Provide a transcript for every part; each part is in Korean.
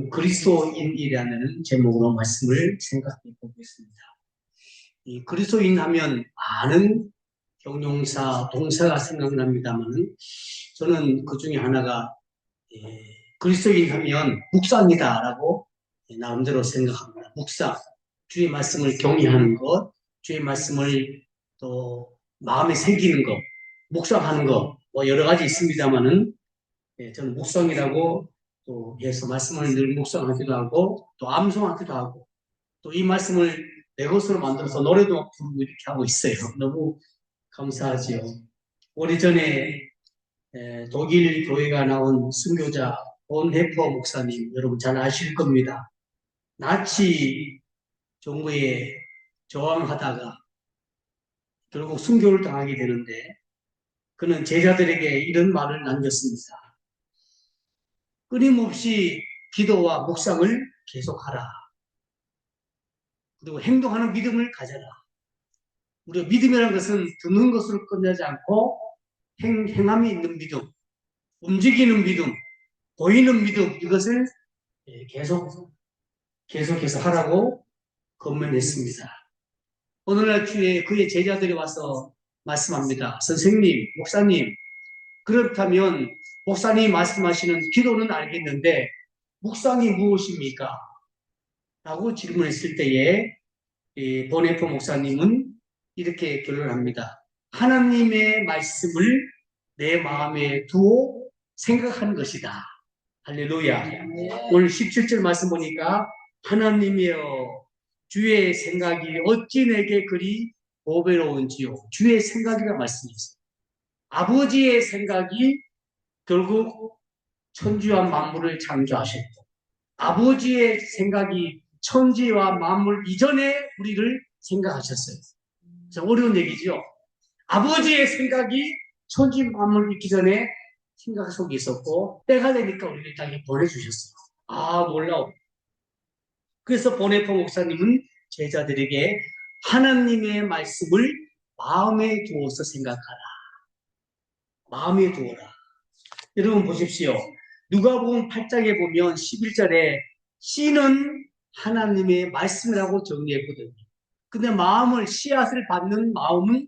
그리스도인이라는 제목으로 말씀을 생각해 보겠습니다. 이 그리스도인 하면 많은 형용사, 동사가 생각납니다만 저는 그 중에 하나가 그리스도인 하면 묵상이다라고 나름대로 생각합니다. 묵상, 주의 말씀을 경외하는 것, 주의 말씀을 또 마음에 새기는 것, 묵상하는 것, 뭐 여러 가지 있습니다만은 저는 묵상이라고 또 해서 말씀을 늘 묵상하기도 하고 또 암송하기도 하고 또 이 말씀을 내 것으로 만들어서 노래도 부르고 이렇게 하고 있어요. 너무 감사하지요. 오래전에 독일 교회가 나온 순교자 본헤퍼 목사님 여러분 잘 아실 겁니다. 나치 정부에 저항하다가 결국 순교를 당하게 되는데 그는 제자들에게 이런 말을 남겼습니다. 끊임없이 기도와 묵상을 계속하라. 그리고 행동하는 믿음을 가져라. 우리가 믿음이라는 것은 듣는 것으로 끝나지 않고 행함이 있는 믿음, 움직이는 믿음, 보이는 믿음 이것을 계속해서 하라고 권면했습니다. 오늘날 주에 그의 제자들이 와서 말씀합니다. 선생님, 목사님, 그렇다면 목사님이 말씀하시는 기도는 알겠는데 묵상이 무엇입니까? 라고 질문했을 때에 보네포 목사님은 이렇게 결론합니다. 하나님의 말씀을 내 마음에 두어 생각하는 것이다. 할렐루야. 오늘 17절 말씀 보니까 하나님이여 주의 생각이 어찌 내게 그리 보배로운지요. 주의 생각이라 말씀이었어요. 아버지의 생각이 결국 천지와 만물을 창조하셨고 아버지의 생각이 천지와 만물 이전에 우리를 생각하셨어요. 어려운 얘기죠. 아버지의 생각이 천지 만물 있기 전에 생각 속에 있었고 때가 되니까 우리를 땅에 보내주셨어요. 아 놀라워. 그래서 보네포 목사님은 제자들에게 하나님의 말씀을 마음에 두어서 생각하라. 마음에 두어라. 여러분 보십시오. 누가복음 8장에 보면 11절에 씨는 하나님의 말씀이라고 정리했거든요. 근데 마음을 씨앗을 받는 마음은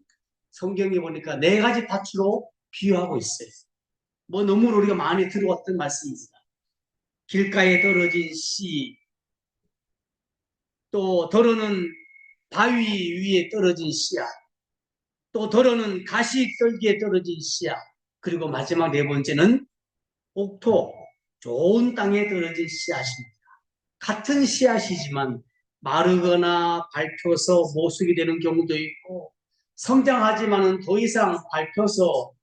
성경에 보니까 네 가지 파츠로 비유하고 있어요. 뭐 너무 우리가 많이 들어왔던 말씀입니다. 길가에 떨어진 씨, 또 더러는 바위 위에 떨어진 씨앗, 또 더러는 가시떨기에 떨어진 씨앗, 그리고 마지막 네 번째는 옥토, 좋은 땅에 떨어진 씨앗입니다. 같은 씨앗이지만 마르거나 밟혀서 모습이 되는 경우도 있고 성장하지만은 더 이상 밟혀서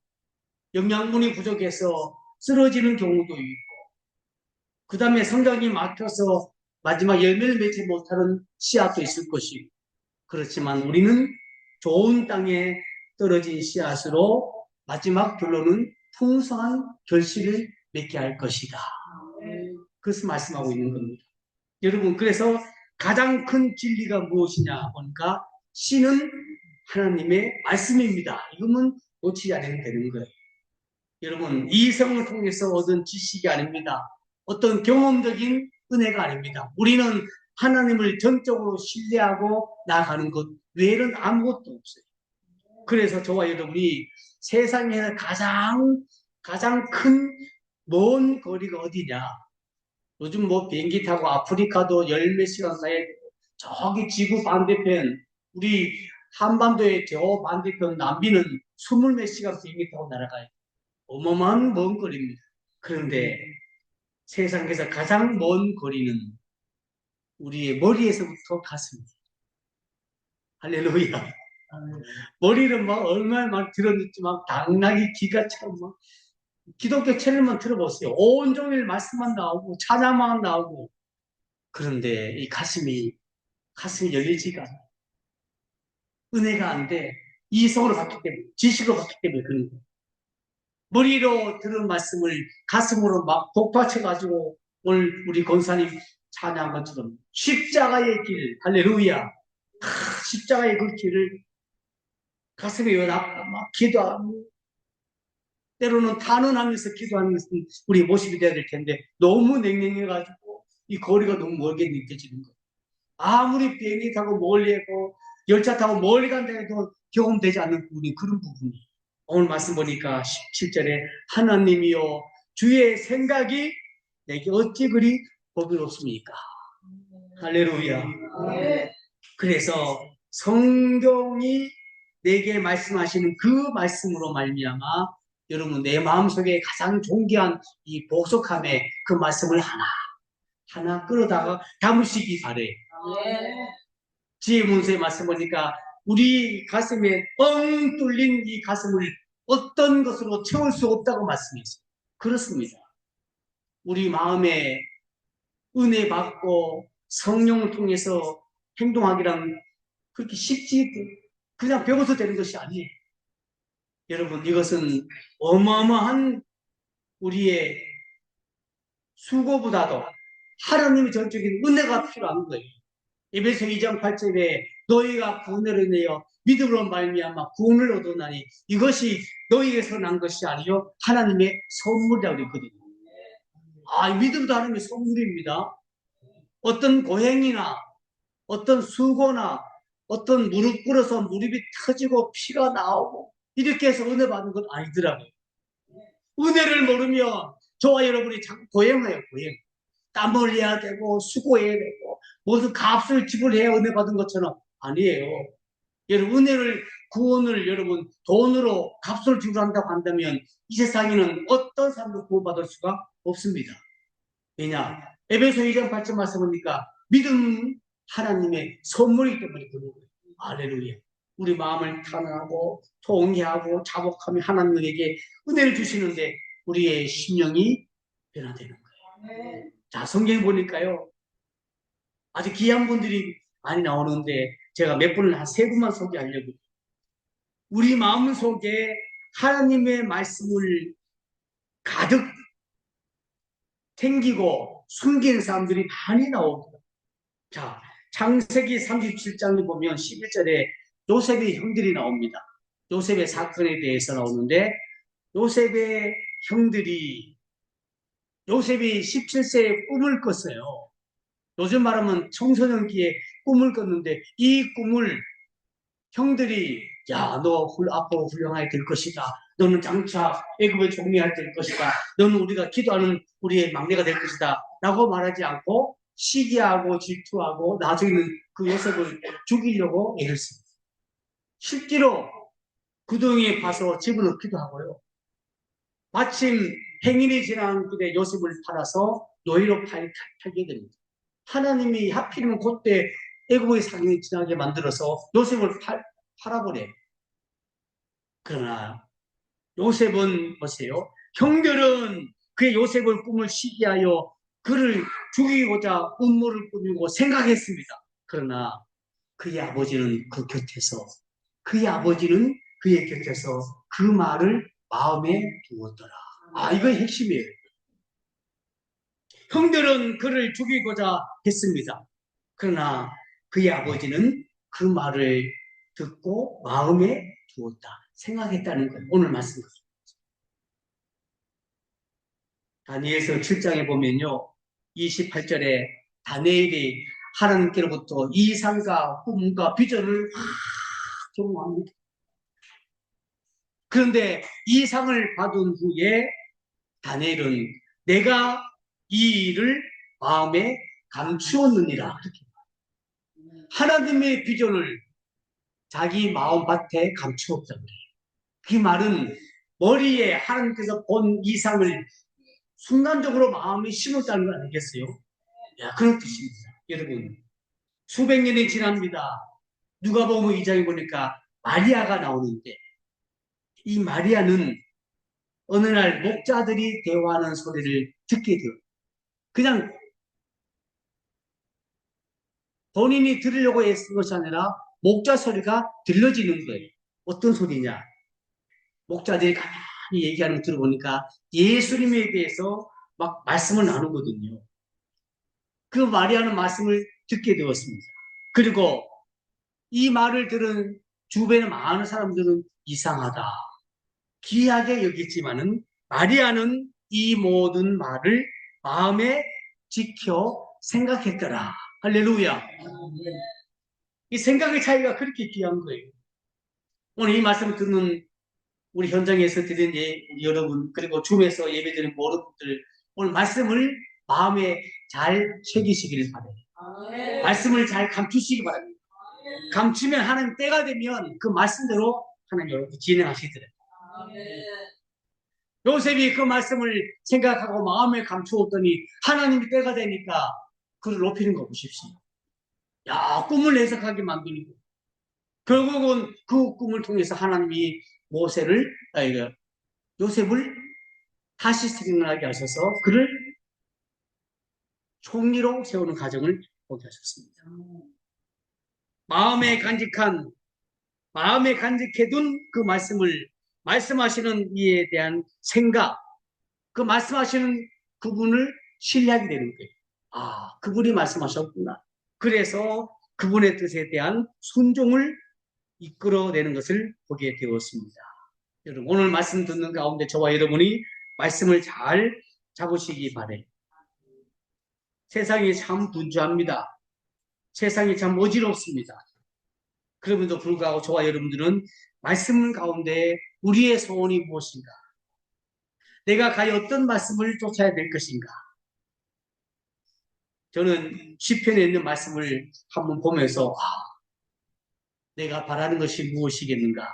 영양분이 부족해서 쓰러지는 경우도 있고 그 다음에 성장이 막혀서 마지막 열매를 맺지 못하는 씨앗도 있을 것이고 그렇지만 우리는 좋은 땅에 떨어진 씨앗으로 마지막 결론은 풍성한 결실을 맺게 할 것이다. 그것을 말씀하고 있는 겁니다. 여러분 그래서 가장 큰 진리가 무엇이냐 보니까 씨는 하나님의 말씀입니다. 이거는 놓치지 않으면 되는 거예요. 여러분 이성을 통해서 얻은 지식이 아닙니다. 어떤 경험적인 은혜가 아닙니다. 우리는 하나님을 전적으로 신뢰하고 나아가는 것 외에는 아무것도 없어요. 그래서 저와 여러분이 세상에서 가장 큰 먼 거리가 어디냐? 요즘 뭐 비행기 타고 아프리카도 열 몇 시간 가야 되고 저기 지구 반대편 우리 한반도의 저 반대편 남미는 20 몇 시간 비행기 타고 날아가요. 어마어마한 먼 거리입니다. 그런데 세상에서 가장 먼 거리는 우리의 머리에서부터 가슴입니다. 할렐루야. 머리는 막 얼마나 막 들었는지 막 당나귀 기가처럼 막 기독교 채널만 들어보세요. 온종일 말씀만 나오고 찬양만 나오고 그런데 이 가슴이 열리지가 않아요. 은혜가 안 돼. 이성으로 봤기 때문에 지식으로 봤기 때문에 그런 거예요. 머리로 들은 말씀을 가슴으로 막 독파쳐가지고 오늘 우리 권사님 찬양한 것처럼 십자가의 길 할렐루야 십자가의 그 길을 가슴에 연합하고 막 기도하고 때로는 탄원하면서 기도하는 것은 우리 모습이 돼야 될 텐데 너무 냉랭해가지고 이 거리가 너무 멀게 느껴지는 거예요. 아무리 비행기 타고 멀리 하고 열차 타고 멀리 간다 해도 경험되지 않는 부분이 그런 부분이. 오늘 말씀 보니까 17절에 하나님이여 주의 생각이 내게 어찌 그리 보배롭습니까? 할렐루야. 그래서 성경이 내게 말씀하시는 그 말씀으로 말미암아 여러분 내 마음속에 가장 존귀한 이 보석함의 그 말씀을 하나 끌어다가 담으시기 바래. 지혜 문서의 말씀 보니까 우리 가슴에 뻥 뚫린 이 가슴을 어떤 것으로 채울 수 없다고 말씀했어요. 그렇습니다. 우리 마음에 은혜 받고 성령을 통해서 행동하기란 그렇게 쉽지 그냥 배워서 되는 것이 아니에요. 여러분 이것은 어마어마한 우리의 수고보다도 하나님의 전적인 은혜가 필요한 거예요. 에베소 2장 8절에 너희가 구원을 인하여 믿음으로 말미암아 구원을 얻었나니 이것이 너희에서 난 것이 아니요 하나님의 선물이라고 그랬거든요. 믿음도 하나님의 선물입니다. 어떤 고행이나 어떤 수고나 어떤 무릎 꿇어서 무릎이 터지고 피가 나오고 이렇게 해서 은혜 받는 건 아니더라고요. 은혜를 모르면 저와 여러분이 자꾸 고행해요. 고행. 땀 흘려야 되고 수고해야 되고 무슨 값을 지불해야 은혜 받은 것처럼 아니에요. 여러분 은혜를 구원을 여러분 돈으로 값을 지불한다고 한다면 이 세상에는 어떤 사람도 구원받을 수가 없습니다. 왜냐? 에베소 2장 8절 말씀하니까 믿음 하나님의 선물이기 때문에 그런 거예요. 할렐루야. 우리 마음을 탄하고 통회하고 자복하며 하나님에게 은혜를 주시는데 우리의 심령이 변화되는 거예요. 자, 성경 보니까요. 아주 귀한 분들이 많이 나오는데 제가 몇 분을 한 세 분만 소개하려고. 우리 마음 속에 하나님의 말씀을 가득 챙기고 숨긴 사람들이 많이 나옵니다. 자, 창세기 37장에 보면 11절에 요셉의 형들이 나옵니다. 요셉의 사건에 대해서 나오는데 요셉의 형들이 요셉이 17세에 꿈을 꿨어요. 요즘 말하면 청소년기에 꿈을 꿨는데 이 꿈을 형들이 야, 너 앞으로 훌륭하게 될 것이다. 너는 장차 애굽의 종리가 될 것이다. 너는 우리가 기도하는 우리의 막내가 될 것이다. 라고 말하지 않고 시기하고 질투하고 나중에는 그 요셉을 죽이려고 애를 씁니다. 실제로 구덩이에 파서 집어넣기도 하고요. 마침 행인이 지난 그때 요셉을 팔아서 노예로 팔게 됩니다. 하나님이 하필이면 그때 애굽의 상인이 지나게 만들어서 요셉을 팔아버려요. 그러나 요셉은 보세요. 형들은 그의 요셉을 꿈을 시기하여 그를 죽이고자 음모를 꾸미고 생각했습니다. 그러나 그의 아버지는 그의 아버지는 그의 곁에서 그 말을 마음에 두었더라. 이거 핵심이에요. 형들은 그를 죽이고자 했습니다. 그러나 그의 아버지는 그 말을 듣고 마음에 두었다. 생각했다는 거예요. 오늘 말씀. 다니엘서 7장에 보면요. 28절에 다니엘이 하나님께로부터 이상과 꿈과 비전을 경험합니다. 그런데 이상을 받은 후에 다니엘은 내가 이 일을 마음에 감추었느니라. 하나님의 비전을 자기 마음밭에 감추었다고 그래요. 그 말은 머리에 하나님께서 본 이상을 순간적으로 마음에 심었다는 거 아니겠어요? 그런 뜻입니다. 여러분, 수백 년이 지납니다. 누가복음 2장에 보니까 마리아가 나오는데 이 마리아는 어느 날 목자들이 대화하는 소리를 듣게 돼요. 그냥 본인이 들으려고 애쓴 것이 아니라 목자 소리가 들려지는 거예요. 어떤 소리냐? 목자들이 가만히 얘기하는 거 들어보니까 예수님에 대해서 막 말씀을 나누거든요. 그 마리아는 말씀을 듣게 되었습니다. 그리고 이 말을 들은 주변의 많은 사람들은 이상하다, 귀하게 여겼지만은 마리아는 이 모든 말을 마음에 지켜 생각했더라. 할렐루야. 이 생각의 차이가 그렇게 귀한 거예요. 오늘 이 말씀 듣는 우리 현장에서 드린 여러분, 그리고 줌에서 예배드리는 모든 분들, 오늘 말씀을 마음에 잘 새기시기를 바랍니다. 말씀을 잘 감추시기 바랍니다. 감추면 하나님 때가 되면 그 말씀대로 하나님 여러분 진행하시더라고요. 요셉이 그 말씀을 생각하고 마음에 감추었더니 하나님이 때가 되니까 그를 높이는 거 보십시오. 야, 꿈을 해석하게 만들고 결국은 그 꿈을 통해서 하나님이 요셉을 다시 생각나게 하셔서 그를 총리로 세우는 과정을 보게 하셨습니다. 마음에 간직해둔 그 말씀을 말씀하시는 이에 대한 생각, 그 말씀하시는 그분을 신뢰하게 되는 거예요. 아, 그분이 말씀하셨구나. 그래서 그분의 뜻에 대한 순종을 이끌어내는 것을 보게 되었습니다. 여러분, 오늘 말씀 듣는 가운데 저와 여러분이 말씀을 잘 잡으시기 바래요. 세상이 참 분주합니다. 세상이 참 어지럽습니다. 그럼에도 불구하고 저와 여러분들은 말씀 가운데 우리의 소원이 무엇인가? 내가 과연 어떤 말씀을 쫓아야 될 것인가? 저는 시편에 있는 말씀을 한번 보면서 내가 바라는 것이 무엇이겠는가?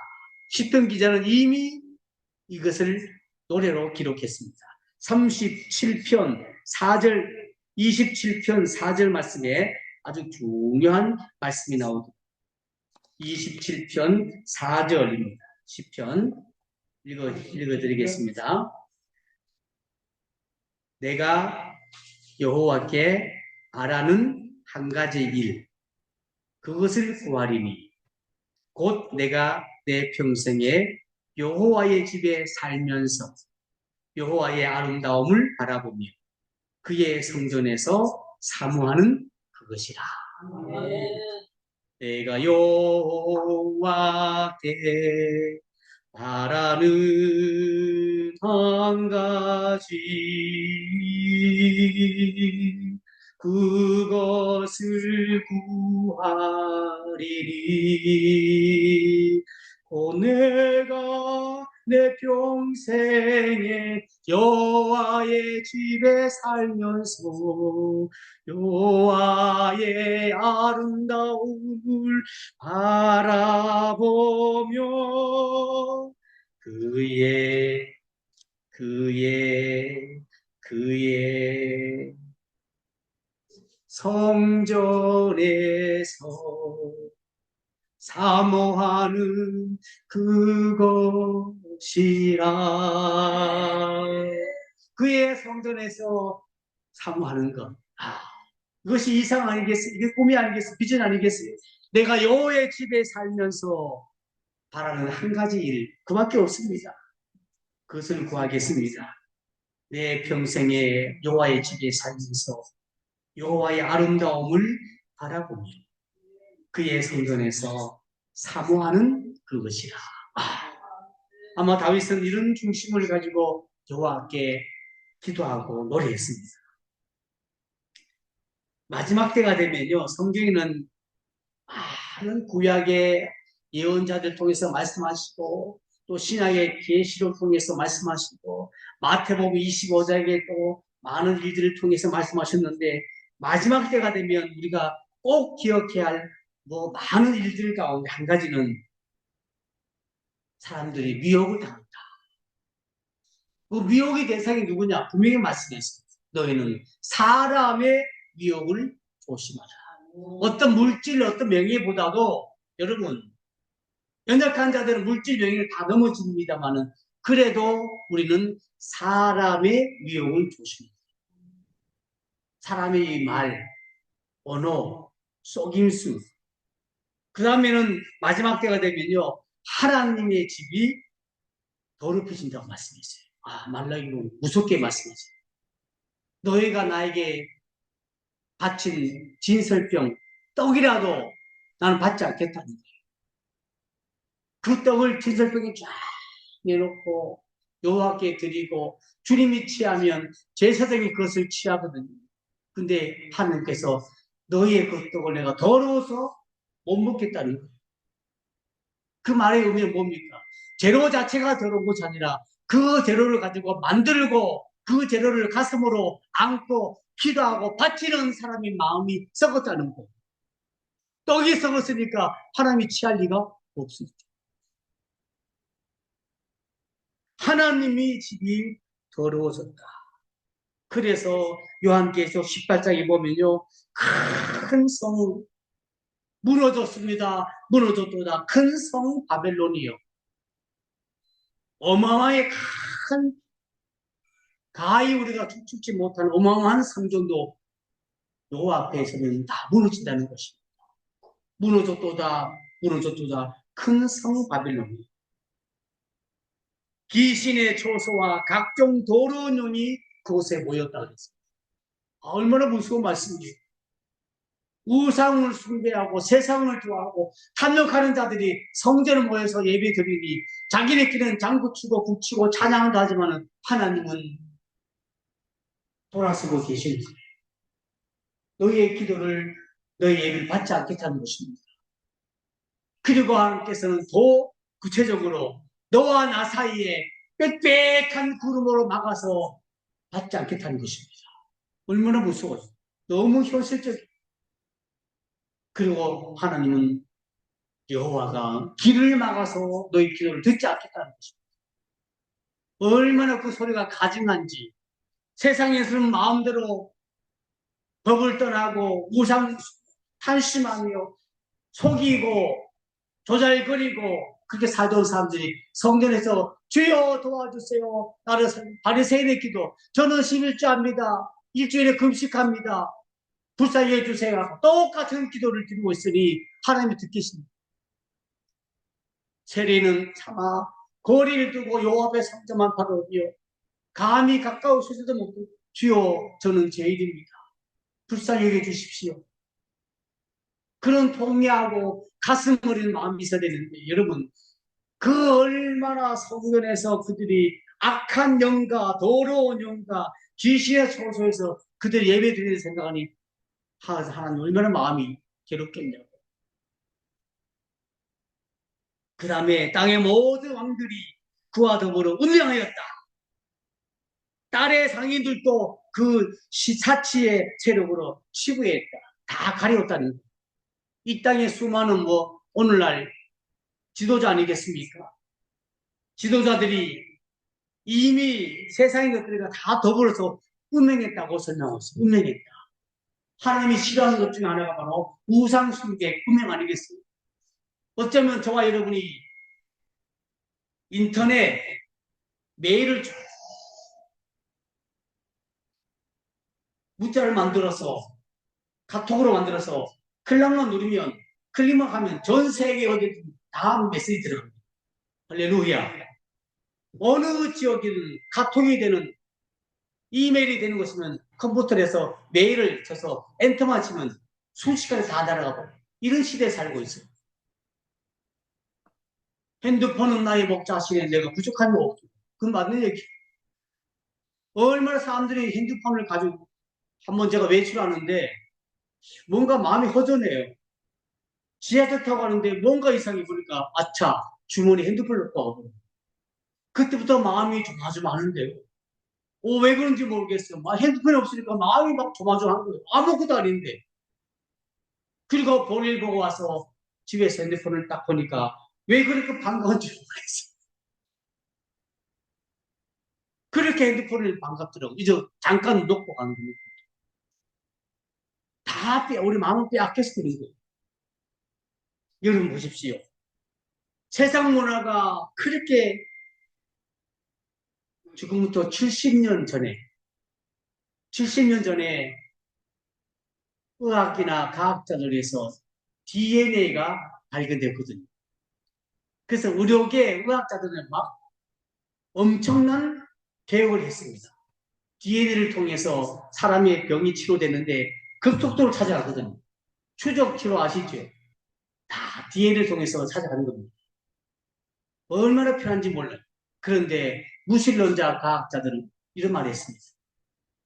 시편 기자는 이미 이것을 노래로 기록했습니다. 37편 4절, 27편 4절 말씀에 아주 중요한 말씀이 나오죠. 27편 4절입니다. 시편 읽어드리겠습니다. 내가 여호와께 바라는 한 가지 일, 그것을 구하리니 곧 내가 내 평생에 여호와의 집에 살면서 여호와의 아름다움을 바라보며 그의 성전에서 사모하는 그것이라. 내가 여호와께 바라는 한 가지 그것을 구하리니 곧 내가 내 평생에 여호와의 집에 살면서 여호와의 아름다움을 바라보며 그의 성전에서 사모하는 그것이라. 그의 성전에서 사모하는 것. 이것이 이상 아니겠어요? 이게 꿈이 아니겠어요? 비전 아니겠어요? 내가 여호와의 집에 살면서 바라는 한 가지 일, 그밖에 없습니다. 그것을 구하겠습니다. 내 평생에 여호와의 집에 살면서 여호와의 아름다움을 바라보며 그의 성전에서 사모하는 그것이라. 아마 다윗은 이런 중심을 가지고 여호와께 기도하고 노래했습니다. 마지막 때가 되면요, 성경에는 많은 구약의 예언자들 통해서 말씀하시고 또 신약의 계시를 통해서 말씀하시고 마태복음 25장에 또 많은 일들을 통해서 말씀하셨는데 마지막 때가 되면 우리가 꼭 기억해야 할 많은 일들 가운데 한 가지는 사람들이 미혹을 당한다. 그 미혹의 대상이 누구냐? 분명히 말씀했습니다. 너희는 사람의 미혹을 조심하라. 어떤 물질, 어떤 명예보다도 여러분 연약한 자들은 물질 명예를 다 넘어집니다만은 그래도 우리는 사람의 미혹을 조심해야 돼요. 사람의 말, 언어, 속임수. 그 다음에는 마지막 때가 되면요 하나님의 집이 더럽혀진다고 말씀했어요. 말라기로 무섭게 말씀했어요. 너희가 나에게 바친 진설병 떡이라도 나는 받지 않겠다는 거예요. 그 떡을 진설병에 쫙 내놓고 여호와께 드리고 주님이 취하면 제사장이 그것을 취하거든요. 근데 하나님께서 너희의 그 떡을 내가 더러워서 못 먹겠다는 거예요. 그 말의 의미는 뭡니까? 재료 자체가 더러운 것이 아니라 그 재료를 가지고 만들고 그 재료를 가슴으로 안고 기도하고 바치는 사람의 마음이 썩었다는 거예요. 떡이 썩었으니까 하나님이 취할 리가 없습니다. 하나님이 집이 더러워졌다. 그래서 요한계시록 18장에 보면요, 큰 성 무너졌습니다. 무너졌도다. 큰 성 바벨론이요. 어마어마하게 큰 가히 우리가 축축지 못한 어마어마한 성전도 요 앞에서는 다 무너진다는 것입니다. 무너졌도다. 무너졌도다. 큰 성 바벨론이요. 귀신의 초소와 각종 더러운 영이 그곳에 모였다 그랬습니다. 얼마나 무서운 말씀이에요. 우상을 숭배하고 세상을 좋아하고 탐욕하는 자들이 성전에 모여서 예배 드리니 자기네끼리는 장구치고 북치고 찬양도 하지만 하나님은 돌아서고 계십니다. 너희의 기도를 너희 예배를 받지 않겠다는 것입니다. 그리고 하나님께서는 더 구체적으로 너와 나 사이에 빽빽한 구름으로 막아서 받지 않겠다는 것입니다. 얼마나 무서워요. 너무 현실적이에요. 그리고 하나님은 여호와가 길을 막아서 너희 기도를 듣지 않겠다는 것입니다. 얼마나 그 소리가 가증한지 세상에서는 마음대로 법을 떠나고 우상 탄심하며 속이고 조잘거리고 그렇게 살던 사람들이 성전에서 주여 도와주세요. 나를 바리새인의 기도 저는 11조합니다. 일주일에 금식합니다. 불쌍히 해주세요. 똑같은 기도를 드리고 있으니 하나님이 듣겠습니다. 세리는 차마 거리를 두고 요 앞에 상자만 바라보며 감히 가까우시지도 못하고 주여 저는 죄인입니다. 불쌍히 여겨주십시오. 그런 통회하고 가슴 어린 마음이 있어야 되는데 여러분 그 얼마나 성전에서 그들이 악한 영과 더러운 영과 귀신의 초소에서 그들이 예배 드리는 생각하니 하나님 얼마나 마음이 괴롭겠냐고. 그 다음에 땅의 모든 왕들이 그와 더불어 운명하였다. 딸의 상인들도 그 사치의 세력으로 치부했다. 다 가려웠다는 거예요. 이 땅의 수많은 오늘날 지도자 아니겠습니까? 지도자들이 이미 세상의 것들과 다 더불어서 운명했다고 설명하고 있습니다. 운명했다. 하나님이 싫어하는 것 중에 하나가 바로 우상숭배 운명 아니겠습니까? 어쩌면 저와 여러분이 인터넷 메일을 문자를 만들어서 카톡으로 만들어서 클릭만 누르면 클릭만 하면 전 세계 어디든 다 메시지 들어갑니다. 할렐루야. 어느 지역이든 카톡이 되는 이메일이 되는 것이면 컴퓨터에서 메일을 쳐서 엔터만 치면 순식간에 다 날아가고 이런 시대에 살고 있어요. 핸드폰은 나의 목자시에 내가 부족한 거 없죠. 그건 맞는 얘기. 얼마나 사람들이 핸드폰을 가지고 한번 제가 외출하는데 뭔가 마음이 허전해요. 지하철 타고 가는데 뭔가 이상해 보니까 아차 주머니 핸드폰을 놓고 가고 그때부터 마음이 조마조마하는데요. 왜 그런지 모르겠어요. 핸드폰이 없으니까 마음이 막 조마조마한 거예요. 아무것도 아닌데. 그리고 볼일 보고 와서 집에서 핸드폰을 딱 보니까 왜 그렇게 반가운지 모르겠어요. 그렇게 핸드폰을 반갑더라고요. 이제 잠깐 놓고 가는 겁니다. 우리 마음을 빼앗겨서 그런 거예요. 여러분 보십시오. 세상 문화가 그렇게 지금부터 70년 전에 의학이나 과학자들에서 DNA가 발견됐거든요. 그래서 의료계 의학자들은 막 엄청난 개혁을 했습니다. DNA를 통해서 사람의 병이 치료되는데 급속도로 찾아가거든요. 추적 치료 아시죠? 다 DNA를 통해서 찾아가는 겁니다. 얼마나 편한지 몰라요. 그런데 무신론자 과학자들은 이런 말을 했습니다.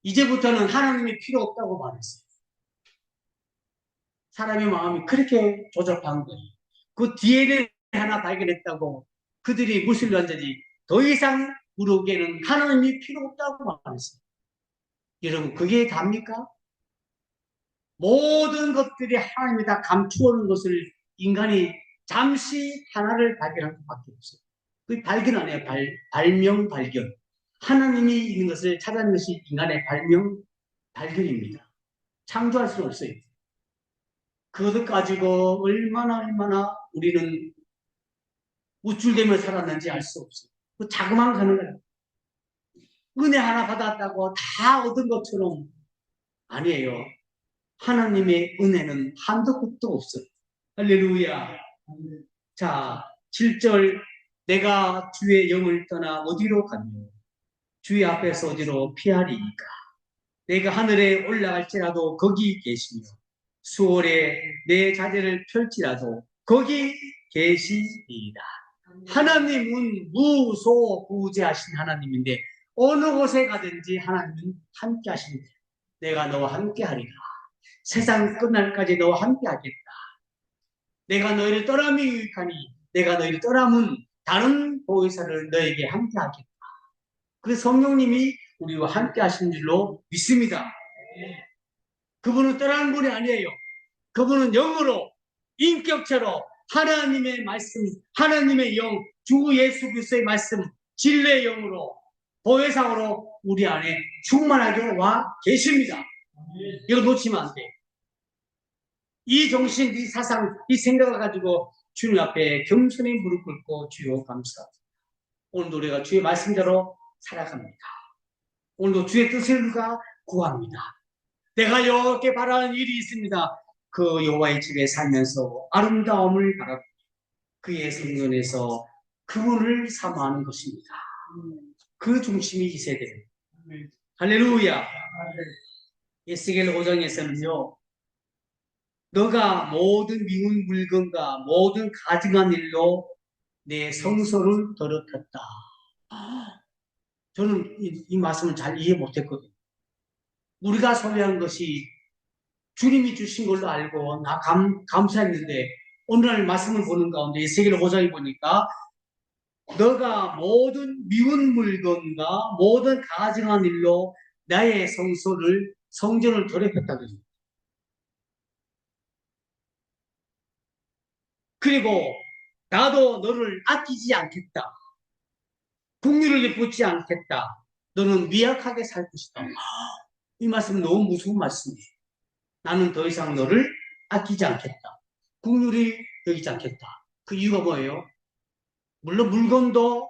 이제부터는 하나님이 필요 없다고 말했어요. 사람의 마음이 그렇게 조잡한 거예요. 그 DNA 하나 발견했다고 그들이 무슨 완전히 더 이상 우리에게는 하나님이 필요 없다고 말했어요. 여러분, 그게 답니까? 모든 것들이 하나님이 다 감추어놓은 것을 인간이 잠시 하나를 발견할 수밖에 없어요. 그 발견 아니에요. 발명, 발견. 하나님이 있는 것을 찾아내는 것이 인간의 발명, 발견입니다. 창조할 수는 없어요. 그것을 가지고 얼마나 우리는 우쭐대며 살았는지 알 수 없어요. 그 자그만 가는 거예요. 은혜 하나 받았다고 다 얻은 것처럼 아니에요. 하나님의 은혜는 한도 끝도 없어요. 할렐루야. 자, 7절 내가 주의 영을 떠나 어디로 가며 주의 앞에서 어디로 피하리이까. 내가 하늘에 올라갈지라도 거기 계시며 수월에 내 자리를 펼지라도 거기 계시리이다. 하나님은 무소부재하신 하나님인데 어느 곳에 가든지 하나님은 함께 하십니다. 내가 너와 함께 하리라. 세상 끝날까지 너와 함께 하겠다. 내가 너희를 떠남이 유익하니 내가 너희를 떠남은 다른 보혜사를 너에게 함께 하겠다. 그 성령님이 우리와 함께 하신 줄로 믿습니다. 그분은 떠나는 분이 아니에요. 그분은 영으로 인격체로 하나님의 말씀, 하나님의 영, 주 예수 그리스도의 말씀, 진리의 영으로 보혜상으로 우리 안에 충만하게 와 계십니다. 이거 놓치면 안 돼요. 이 정신, 이 사상, 이 생각을 가지고 주님 앞에 겸손히 무릎 꿇고 주여 감사합니다. 오늘도 우리가 주의 말씀대로 살아갑니다. 오늘도 주의 뜻을 우리가 구합니다. 내가 여호와께 바라는 일이 있습니다. 그 여호와의 집에 살면서 아름다움을 바라고 그의 성전에서 그분을 사모하는 것입니다. 그 중심이 있어야 돼요. 할렐루야. 에스겔 5장에서는요. 너가 모든 미운 물건과 모든 가증한 일로 내 성소를 더럽혔다. 저는 이 말씀을 잘 이해 못했거든요. 우리가 소유한 것이 주님이 주신 걸로 알고 나 감사했는데 오늘 말씀을 보는 가운데 에스겔 5장에 보니까 너가 모든 미운 물건과 모든 가증한 일로 나의 성전을 더럽혔다. 그리고 나도 너를 아끼지 않겠다. 국률을 베푸지 않겠다. 너는 미약하게 살 것이다. 이 말씀은 너무 무서운 말씀이에요. 나는 더 이상 너를 아끼지 않겠다. 국률이 여기지 않겠다. 그 이유가 뭐예요? 물론 물건도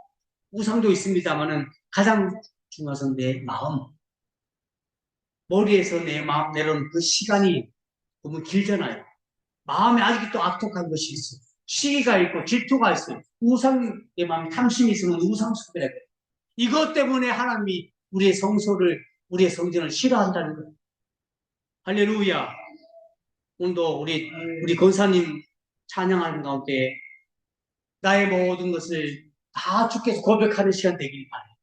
우상도 있습니다만은 가장 중요한 것은 내 마음. 머리에서 내 마음 내려오는 그 시간이 너무 길잖아요. 마음에 아직도 악독한 것이 있어요. 시기가 있고 질투가 있어요. 내 마음에 탐심이 있으면 우상 숭배라 그래요. 이것 때문에 하나님이 우리의 성전을 싫어한다는 거예요. 할렐루야. 오늘도 우리 권사님 찬양하는 가운데 나의 모든 것을 다 주께서 고백하는 시간 되길 바라요.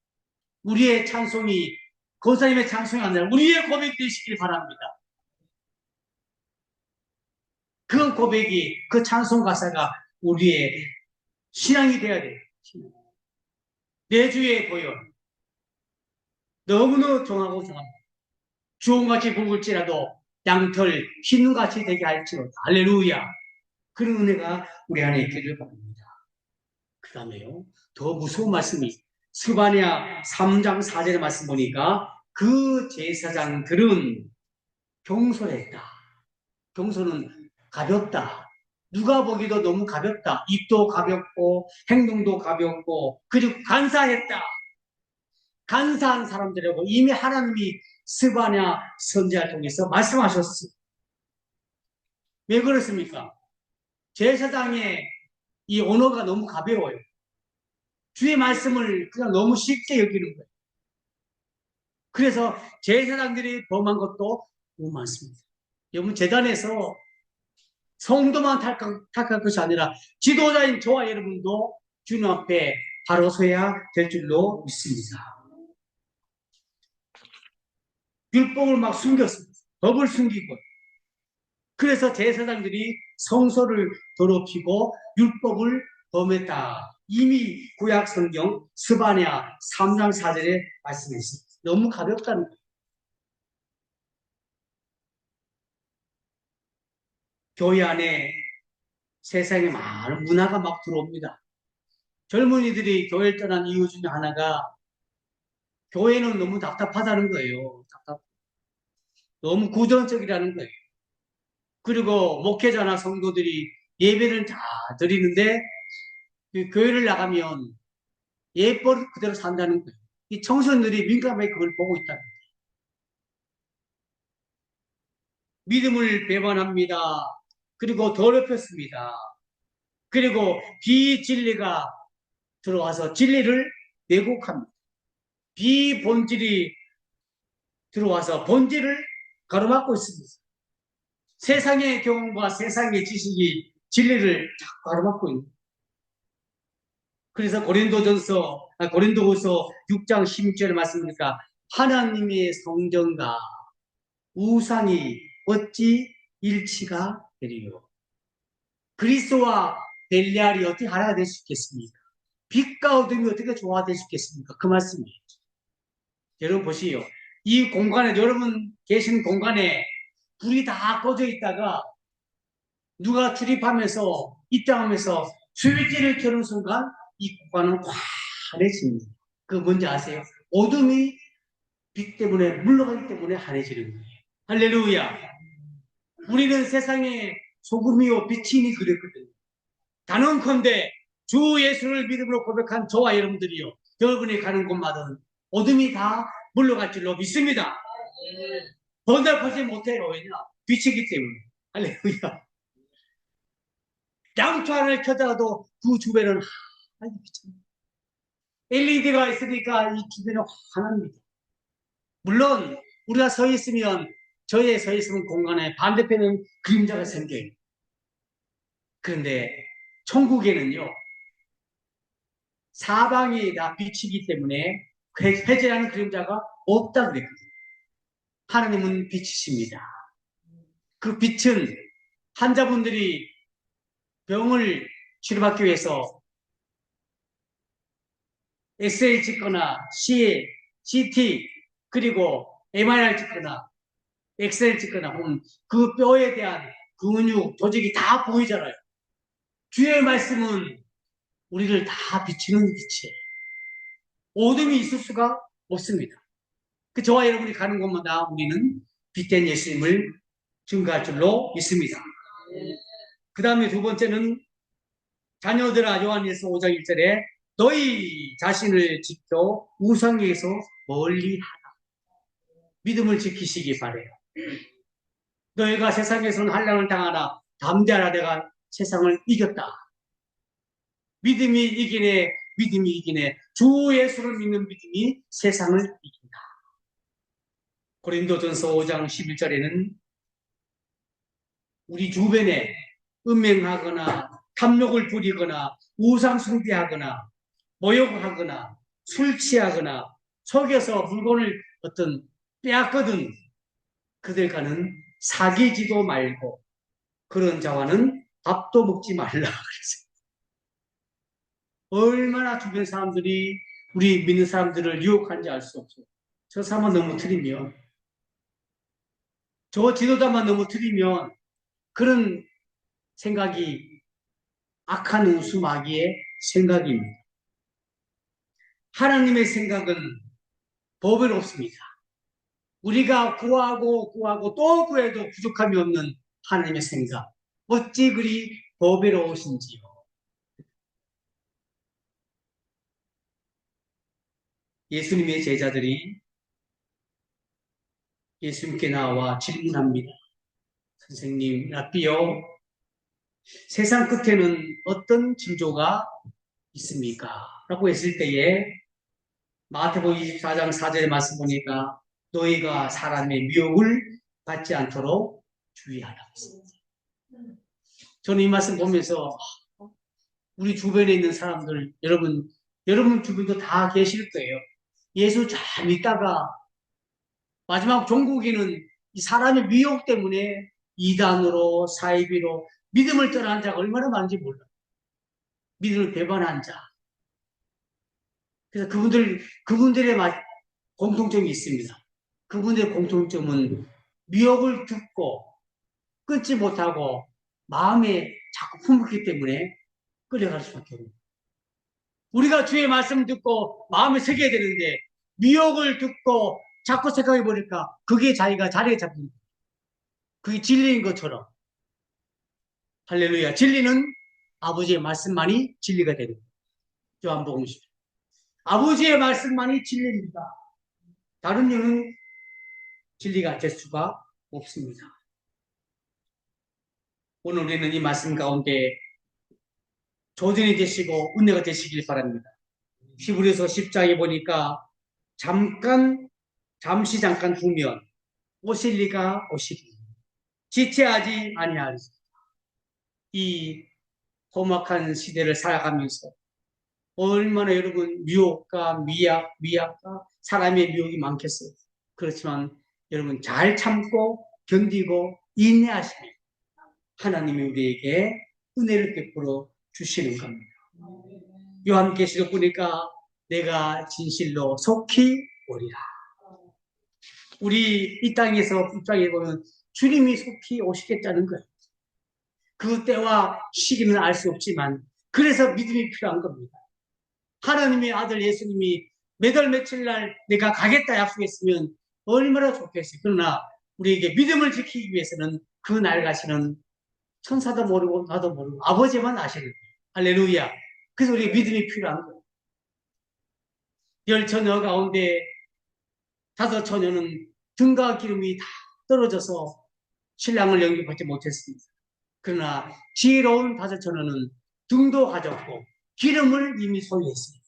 우리의 찬송이 권사님의 찬송이 아니라 우리의 고백 되시길 바랍니다. 그 고백이 그 찬송 가사가 우리의 신앙이 되어야 돼요. 내 주의 보혈 너무나 정하고 정합니다. 주홍같이 붉을지라도 양털 흰같이 되게 할지로다. 할렐루야. 그런 은혜가 우리 안에 있기를 바랍니다. 그 다음에요. 더 무서운 말씀이 스바냐 3장 4절의 말씀 보니까 그 제사장들은 경솔했다. 경솔은 가볍다. 누가 보기도 너무 가볍다. 입도 가볍고 행동도 가볍고 그리고 간사했다. 간사한 사람들이라고 이미 하나님이 스바냐 선지자를 통해서 말씀하셨어요. 왜 그렇습니까? 제사장의 이 언어가 너무 가벼워요. 주의 말씀을 그냥 너무 쉽게 여기는 거예요. 그래서 제사장들이 범한 것도 너무 많습니다. 여러분 재단에서 성도만 탓할 것이 아니라 지도자인 저와 여러분도 주님 앞에 바로 서야 될 줄로 믿습니다. 율법을 막 숨겼습니다. 법을 숨기고. 그래서 제사장들이 성소를 더럽히고 율법을 범했다. 이미 구약 성경 스바냐 3장 4절에 말씀했습니다. 너무 가볍다는 거예요. 교회 안에 세상에 많은 문화가 막 들어옵니다. 젊은이들이 교회를 떠난 이유 중에 하나가 교회는 너무 답답하다는 거예요. 너무 고전적이라는 거예요. 그리고 목회자나 성도들이 예배를 다 드리는데 그 교회를 나가면 예버릇 그대로 산다는 거예요. 이 청소년들이 민감하게 그걸 보고 있다는 거예요. 믿음을 배반합니다. 그리고 더럽혔습니다. 그리고 비진리가 들어와서 진리를 왜곡합니다. 비본질이 들어와서 본질을 가로막고 있습니다. 세상의 경험과 세상의 지식이 진리를 가로막고 있는 거예요. 그래서 고린도후서 6장 16절에 말씀하니까 하나님의 성전과 우상이 어찌 일치가 되리요. 그리스도와 벨리알이 어떻게 하나가 될 수 있겠습니까? 빛과 어둠이 어떻게 조화될 수 있겠습니까? 그 말씀이에요. 여러분 보시오. 이 공간에, 여러분 계신 공간에 불이 다 꺼져 있다가 누가 출입하면서 입장하면서 스위치를 켜는 순간 이 공간은 환해집니다. 그 뭔지 아세요? 어둠이 빛 때문에 물러가기 때문에 환해지는 거예요. 할렐루야. 우리는 세상의 소금이요 빛이니 그랬거든요. 단언컨대 주 예수를 믿음으로 고백한 저와 여러분들이요. 여러분이 가는 곳마다 어둠이 다 물러갈 줄로 믿습니다. 번잡하지 못해요. 왜냐? 빛이기 때문에. 할렐루야. 양초 하나를 켜다가도 그 주변은 하얀 빛입니다. LED가 있으니까 이 주변은 환합니다. 물론 우리가 서 있으면 저에 서 있으면 공간에 반대편은 그림자가 생겨요. 그런데 천국에는요. 사방이 다 빛이기 때문에 해제하는 그림자가 없다 그랬거든요. 하나님은 빛이십니다. 그 빛은 환자분들이 병을 치료받기 위해서 엑스레이 찍거나 CT 그리고 MRI 찍거나 엑스레이 찍거나 보면 그 뼈에 대한 근육, 조직이 다 보이잖아요. 주의 말씀은 우리를 다 비추는 빛이에요. 어둠이 있을 수가 없습니다. 그 저와 여러분이 가는 곳마다 우리는 빛된 예수님을 증거할 줄로 믿습니다. 그 다음에 두 번째는 자녀들아 요한일서 5장 1절에 너희 자신을 지켜 우상에서 멀리 하라. 믿음을 지키시기 바래요. 너희가 세상에서는 한량을 당하나 담대하라. 내가 세상을 이겼다. 믿음이 이기네. 주 예수를 믿는 믿음이 세상을 이긴다. 고린도전서 5장 11절에는 우리 주변에 음행하거나 탐욕을 부리거나 우상 숭배하거나 모욕하거나 술 취하거나 속여서 물건을 어떤 빼앗거든 그들과는 사귀지도 말고 그런 자와는 밥도 먹지 말라 그랬어요. 얼마나 주변 사람들이 우리 믿는 사람들을 유혹하는지 알 수 없어요. 저 사람은 너무 틀리면 저 지도자만 너무 틀리면 그런 생각이 악한 우수마귀의 생각입니다. 하나님의 생각은 보배롭습니다. 우리가 구하고 또 구해도 부족함이 없는 하나님의 생각. 어찌 그리 보배로우신지요. 예수님의 제자들이 예수님께 나와 질문합니다. 선생님, 라삐요. 세상 끝에는 어떤 징조가 있습니까? 라고 했을 때에 마태복음 24장 4절의 말씀 보니까 너희가 사람의 미혹을 받지 않도록 주의하라고 했습니다. 저는 이 말씀 보면서 우리 주변에 있는 사람들, 여러분 주변도 다 계실 거예요. 예수 잘 믿다가 마지막 종국에는 이 사람의 미혹 때문에 이단으로 사이비로 믿음을 떠난 자가 얼마나 많은지 몰라. 믿음을 배반한 자. 그래서 그분들의 공통점이 있습니다. 그분들의 공통점은 미혹을 듣고 끊지 못하고 마음에 자꾸 품었기 때문에 끌려갈 수밖에 없습니다. 우리가 주의 말씀 듣고 마음에 새겨야 되는데 미혹을 듣고 자꾸 생각해 보니까 그게 자기가 자리에 잡힙니다. 그게 진리인 것처럼. 할렐루야. 진리는 아버지의 말씀만이 진리가 됩니다. 요한복음 10. 아버지의 말씀만이 진리입니다. 다른 이유는 진리가 될 수가 없습니다. 오늘 우리는 이 말씀 가운데 조전이 되시고 은혜가 되시길 바랍니다. 히브리서 10장에 보니까 잠시 두면 오실 리가 오시리. 지체하지 아니하리. 이 험악한 시대를 살아가면서 얼마나 여러분 미혹과 미약과 사람의 미혹이 많겠어요. 그렇지만 여러분 잘 참고 견디고 인내하시면 하나님이 우리에게 은혜를 베풀어 주시는 겁니다. 요한계시록 보니까 내가 진실로 속히 오리라. 우리 이 땅에서 입장해 보면 주님이 속히 오시겠다는 거예요. 그 때와 시기는 알 수 없지만 그래서 믿음이 필요한 겁니다. 하나님의 아들 예수님이 몇 월 며칠 날 내가 가겠다 약속했으면 얼마나 좋겠어요. 그러나 우리에게 믿음을 지키기 위해서는 그 날 가시는 천사도 모르고 나도 모르고 아버지만 아시는 거예요. 할렐루야. 그래서 우리에게 믿음이 필요한 거예요. 10처녀 가운데 5처녀는 등과 기름이 다 떨어져서 신랑을 영접하지 못했습니다. 그러나 지혜로운 5처녀는 등도 가졌고 기름을 이미 소유했습니다.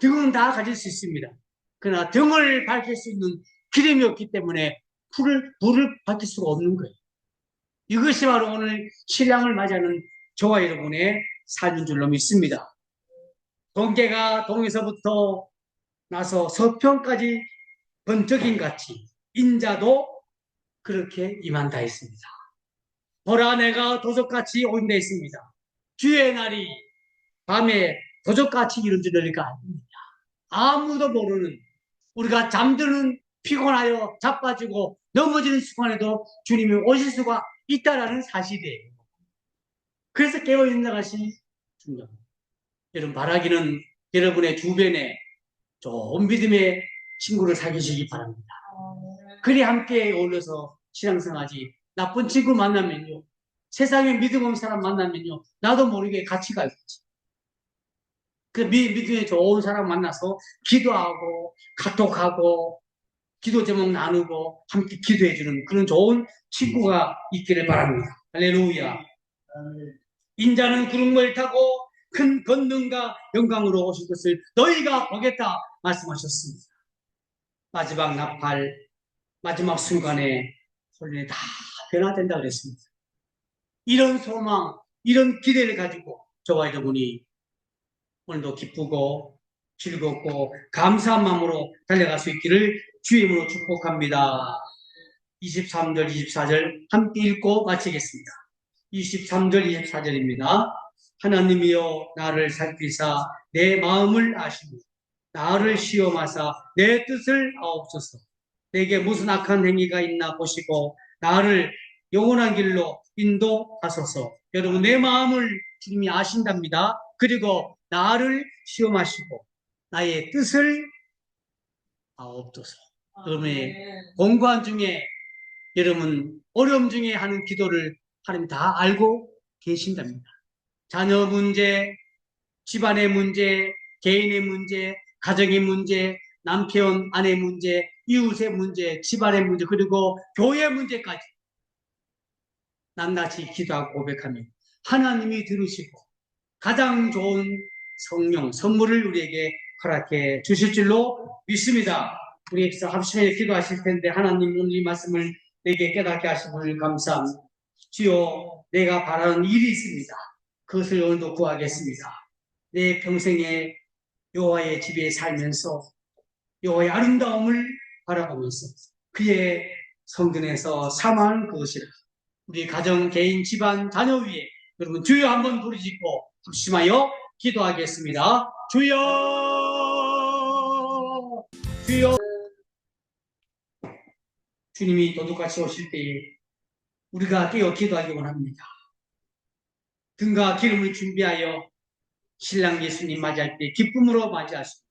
등은 다 가질 수 있습니다. 그러나 등을 밝힐 수 있는 기름이 없기 때문에 불을 밝힐 수가 없는 거예요. 이것이 바로 오늘 신랑을 맞이하는 저와 여러분의 삶인 줄로 믿습니다. 동계가 동에서부터 나서 서편까지 번쩍임 같이 인자도 그렇게 임한다 했습니다. 보라 내가 도적같이 온다 했습니다. 주의 날이 밤에 도적같이 이룬 줄 너희가 압니다. 아무도 모르는 우리가 잠드는 피곤하여 자빠지고 넘어지는 순간에도 주님이 오실 수가 있다라는 사실이에요. 그래서 깨어있는 것이 중요합니다. 여러분 바라기는 여러분의 주변에 좋은 믿음의 친구를 사귀시기 바랍니다. 그리 함께 어울려서 신앙생활하지. 나쁜 친구 만나면요, 세상에 믿음 없는 사람 만나면요, 나도 모르게 같이 가겠지. 그 믿음에 좋은 사람 만나서 기도하고 카톡하고 기도 제목 나누고 함께 기도해주는 그런 좋은 친구가 있기를 바랍니다. 할렐루야. 인자는 구름을 타고 큰 권능과 영광으로 오실 것을 너희가 보겠다 말씀하셨습니다. 마지막 나팔, 마지막 순간에 혼란이 다 변화된다 그랬습니다. 이런 소망, 이런 기대를 가지고 저와 여러분이 오늘도 기쁘고 즐겁고 감사한 마음으로 달려갈 수 있기를 주의 이름으로 축복합니다. 23절, 24절 함께 읽고 마치겠습니다. 23절, 24절입니다. 하나님이여 나를 살피사 내 마음을 아시고 나를 시험하사 내 뜻을 아옵소서. 내게 무슨 악한 행위가 있나 보시고 나를 영원한 길로 인도하소서. 여러분 내 마음을 주님이 아신답니다. 그리고 나를 시험하시고 나의 뜻을 아옵소서. 여러분의 공부한 중에 여러분 어려움 중에 하는 기도를 하나님 다 알고 계신답니다. 자녀 문제, 집안의 문제, 개인의 문제, 가정의 문제, 남편, 아내 문제, 이웃의 문제, 집안의 문제, 그리고 교회 문제까지 낱낱이 기도하고 고백하며 하나님이 들으시고 가장 좋은 성령, 선물을 우리에게 허락해 주실 줄로 믿습니다. 우리에게서 합심해 기도하실 텐데 하나님 오늘 이 말씀을 내게 깨닫게 하심을 감사합니다. 주여 내가 바라는 일이 있습니다. 그것을 오늘도 구하겠습니다. 내 평생에 여호와의 집에 살면서 여호와의 아름다움을 바라보면서 그의 성전에서 사망한 그것이라. 우리 가정, 개인, 집안, 자녀 위에 여러분 주여 한번 부르짖고 합심하여 기도하겠습니다. 주여, 주여. 주님이 도둑같이 오실 때에 우리가 깨어 기도하기 원합니다. 등과 기름을 준비하여 신랑 예수님 맞이할 때 기쁨으로 맞이하십니다.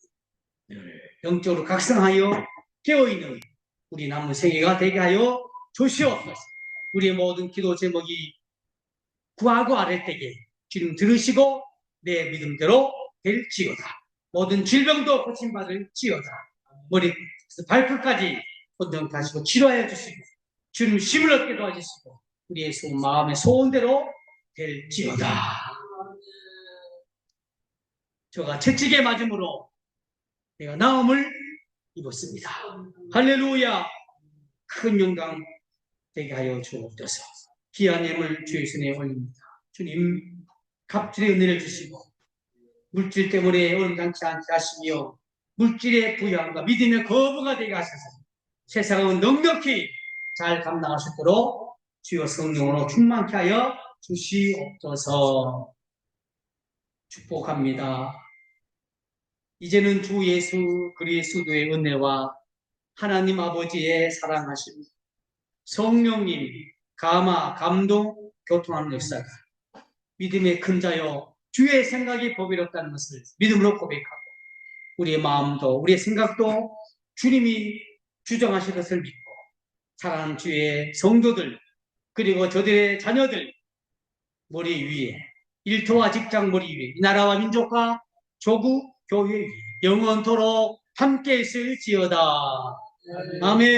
영적으로 각성하여 깨어있는 우리 남은 생애가 되게 하여 주시옵소서. 우리의 모든 기도 제목이 구하고 아랫되게 주님 들으시고 내 믿음대로 될지어다. 모든 질병도 고침받을지어다. 머리부터 발끝까지 온전하시고 치료하여 주시고 주님 힘을 얻게 도와주시고 우리의 마음의 소원대로 될지어다. 저가 채찍에 맞음으로 내가 나음을 입었습니다. 할렐루야. 큰 영광 되게 하여 주옵소서. 귀한 예물 주의 손에 올립니다. 주님 갑질의 은혜를 주시고 물질 때문에 어림당치 않게 하시며 물질의 부여함과 믿음의 거부가 되게 하셔서 세상은 넉넉히 잘 감당할 수 있도록 주여 성령으로 충만케 하여 주시옵소서. 축복합니다. 이제는 주 예수 그리스도의 은혜와 하나님 아버지의 사랑하심, 성령님 감화, 감동, 교통하는 역사가 믿음의 큰 자여 주의 생각이 보배롭다는 것을 믿음으로 고백하고 우리의 마음도 우리의 생각도 주님이 주정하실 것을 믿고 사랑하는 주의 성도들 그리고 저들의 자녀들 머리 위에 일터와 직장 머리 위에 이 나라와 민족과 조국 교회 위에 영원토록 함께 있을지어다. 아멘.